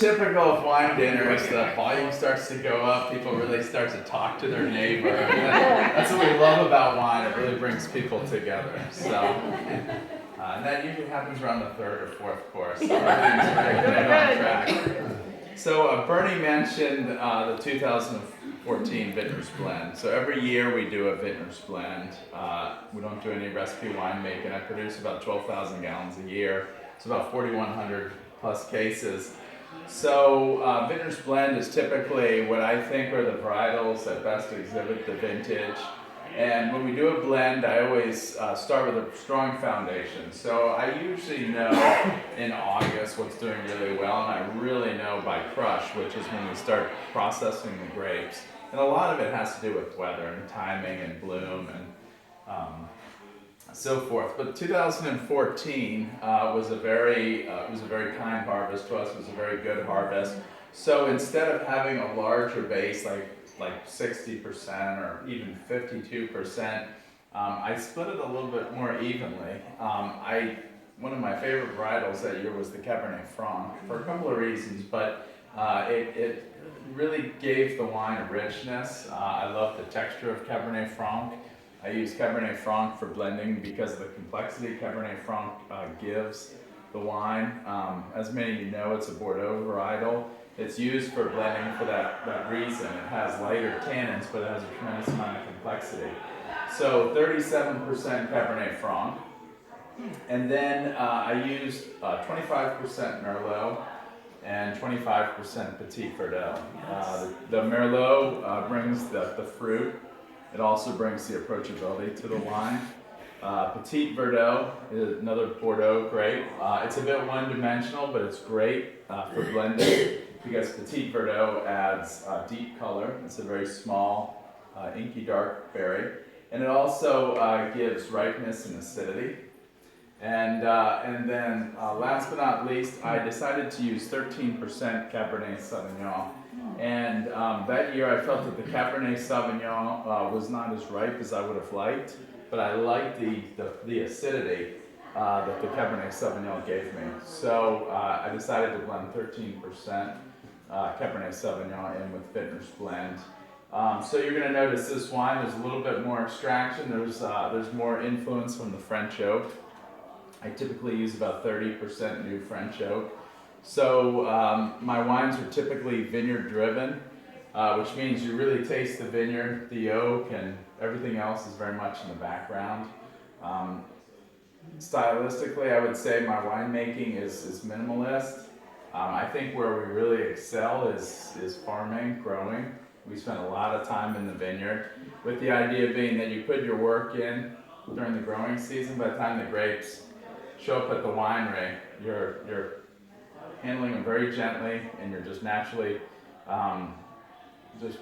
typical of wine dinners, the volume starts to go up, people really start to talk to their neighbor. That's what we love about wine, it really brings people together. So, and that usually happens around the third or fourth course, so everything's right on track. So Bernie mentioned the 2014 Vintner's Blend. So every year we do a Vintner's Blend. We don't do any recipe winemaking. I produce about 12,000 gallons a year. It's about 4,100 plus cases. So Vintner's Blend is typically what I think are the varietals that best exhibit the vintage. And when we do a blend, I always start with a strong foundation. So I usually know in August what's doing really well, and I really know by crush, which is when we start processing the grapes. And a lot of it has to do with weather and timing and bloom and so forth. But 2014 was a very kind harvest to us. It was a very good harvest. So instead of having a larger base like 60% or even 52%, I split it a little bit more evenly. One of my favorite varietals that year was the Cabernet Franc for a couple of reasons, but it really gave the wine a richness. I love the texture of Cabernet Franc. I use Cabernet Franc for blending because of the complexity Cabernet Franc gives the wine. As many of you know, it's a Bordeaux varietal. It's used for blending for that reason. It has lighter tannins, but it has a tremendous amount of complexity. So 37% Cabernet Franc. And then I used 25% Merlot and 25% Petit Verdot. The Merlot brings the fruit. It also brings the approachability to the wine. Petit Verdot is another Bordeaux grape. It's a bit one-dimensional, but it's great for blending because Petit Verdot adds deep color. It's a very small, inky dark berry. And it also gives ripeness and acidity. And then last but not least, I decided to use 13% Cabernet Sauvignon. And that year I felt that the Cabernet Sauvignon was not as ripe as I would have liked, but I liked the acidity that the Cabernet Sauvignon gave me. So I decided to blend 13% Cabernet Sauvignon in with Vintner's Blend. So you're going to notice this wine, there's a little bit more extraction, there's more influence from the French oak. I typically use about 30% new French oak. So my wines are typically vineyard driven, which means you really taste the vineyard, the oak, and everything else is very much in the background. Stylistically, I would say my winemaking is minimalist. I think where we really excel is farming, growing. We spend a lot of time in the vineyard, with the idea being that you put your work in during the growing season. By the time the grapes show up at the winery, you're handling them very gently, and you're just naturally just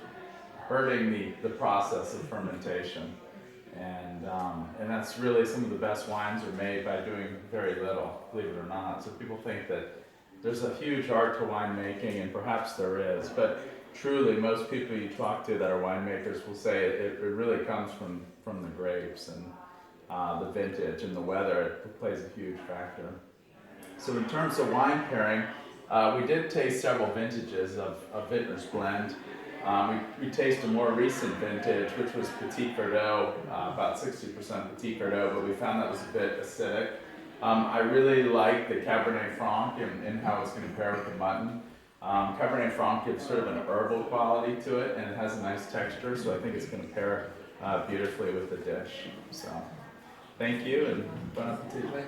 hurting the process of fermentation. And that's really some of the best wines are made by doing very little, believe it or not. So people think that there's a huge art to winemaking, and perhaps there is, but truly most people you talk to that are winemakers will say it really comes from the grapes and the vintage and the weather. It plays a huge factor. So in terms of wine pairing, we did taste several vintages of Vintner's Blend. We tasted a more recent vintage, which was Petit Verdot, about 60% Petit Verdot, but we found that was a bit acidic. I really like the Cabernet Franc and how it's going to pair with the mutton. Cabernet Franc gives sort of an herbal quality to it, and it has a nice texture, so I think it's going to pair beautifully with the dish. So, thank you, and bon appetit.